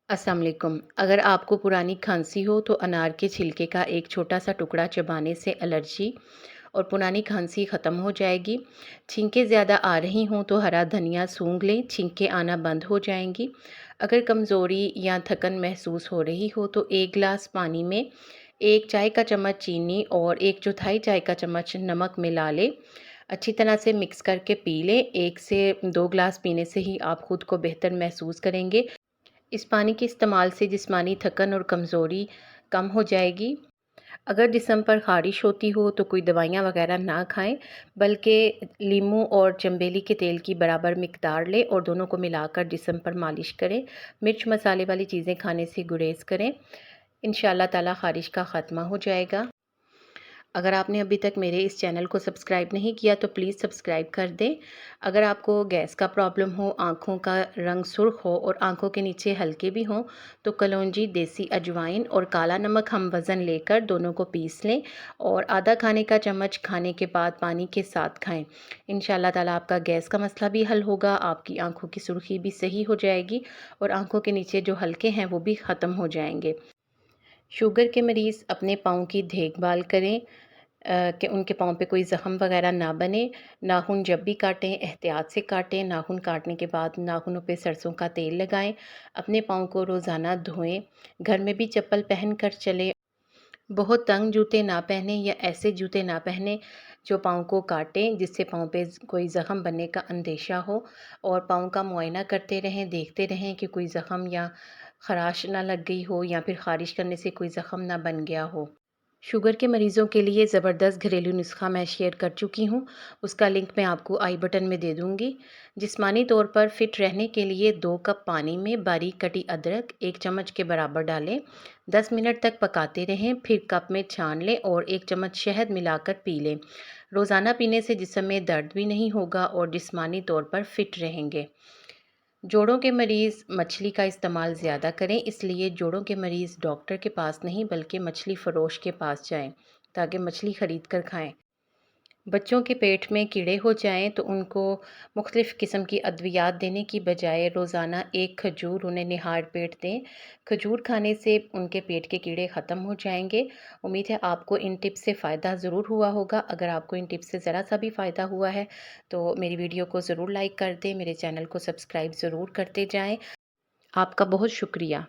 अस्सलाम वालेकुम। अगर आपको पुरानी खांसी हो तो अनार के छिलके का एक छोटा-सा टुकड़ा चबाने से एलर्जी और पुरानी खांसी ख़त्म हो जाएगी। छींकें ज़्यादा आ रही हों तो हरा धनिया सूंघ लें, छींकें आना बंद हो जाएँगी। अगर कमज़ोरी या थकन महसूस हो रही हो तो 1 गिलास पानी में 1 चाय का चम्मच चीनी और 1 चौथाई चाय का चम्मच नमक मिला लें। अच्छी तरह से मिक्स करके पी लें। 1 से 2 ग्लास पीने से ही आप खुद को बेहतर महसूस करेंगे। इस पानी के इस्तेमाल से जिस्मानी थकन और कमज़ोरी कम हो जाएगी। अगर जिस्म पर ख़ारिश होती हो तो कोई दवाइयाँ वग़ैरह ना खाएँ, बल्कि लीमू और चंबेली के तेल की बराबर मिक़दार लें और दोनों को मिलाकर जिस्म पर मालिश करें। मिर्च मसाले वाली चीज़ें खाने से गुरेज़ करें। इंशाअल्लाह ताला ख़ारिश का ख़ात्मा हो जाएगा। अगर आपने अभी तक मेरे इस चैनल को सब्सक्राइब नहीं किया तो प्लीज़ सब्सक्राइब कर दें। अगर आपको गैस का प्रॉब्लम हो, आँखों का रंग सुर्ख हो और आँखों के नीचे हल्के भी हों, तो कलौंजी, देसी अजवाइन और काला नमक हम वज़न लेकर दोनों को पीस लें और आधा खाने का चम्मच खाने के बाद पानी के साथ खाएँ। इंशाअल्लाह ताला आपका गैस का मसला भी हल होगा, आपकी आँखों की सुर्खी भी सही हो जाएगी और आँखों के नीचे जो हलके हैं वो भी ख़त्म हो जाएँगे। शुगर के मरीज़ अपने पाँव की देखभाल करें कि उनके पाँव पे कोई ज़ख़्म वग़ैरह ना बने। नाखून जब भी काटें एहतियात से काटें। नाखून काटने के बाद नाखूनों पे सरसों का तेल लगाएँ। अपने पाँव को रोज़ाना धोएँ। घर में भी चप्पल पहन कर चलें। बहुत तंग जूते ना पहनें या ऐसे जूते ना पहनें जो पाँव को काटें, जिससे पाँव पे कोई ज़ख़्म बनने का अंदेशा हो। और पाँव का मुआयना करते रहें, देखते रहें कि कोई ज़ख़्म या ख़राश ना लग गई हो या फिर ख़ारिश करने से कोई ज़ख़्म ना बन गया हो। शुगर के मरीज़ों के लिए ज़बरदस्त घरेलू नुस्ख़ा मैं शेयर कर चुकी हूँ, उसका लिंक मैं आपको आई बटन में दे दूँगी। जिस्मानी तौर पर फ़िट रहने के लिए 2 कप पानी में बारीक कटी अदरक 1 चम्मच के बराबर डालें। 10 मिनट तक पकाते रहें, फिर कप में छान लें और 1 चम्मच शहद मिलाकर पी लें। रोज़ाना पीने से जिस्म में दर्द भी नहीं होगा और जिस्मानी तौर पर फ़िट रहेंगे। जोड़ों के मरीज़ मछली का इस्तेमाल ज़्यादा करें, इसलिए जोड़ों के मरीज़ डॉक्टर के पास नहीं बल्कि मछली फ़रोश के पास जाएं, ताकि मछली ख़रीद कर खाएं। बच्चों के पेट में कीड़े हो जाएं तो उनको मुख्तलिफ़ किस्म की अद्वियात देने की बजाय रोज़ाना 1 खजूर उन्हें निहार पेट दें। खजूर खाने से उनके पेट के कीड़े ख़त्म हो जाएंगे। उम्मीद है आपको इन टिप्स से फ़ायदा ज़रूर हुआ होगा। अगर आपको इन टिप्स से ज़रा सा भी फ़ायदा हुआ है तो मेरी वीडियो को ज़रूर लाइक कर दें, मेरे चैनल को सब्सक्राइब ज़रूर करते जाएँ। आपका बहुत शुक्रिया।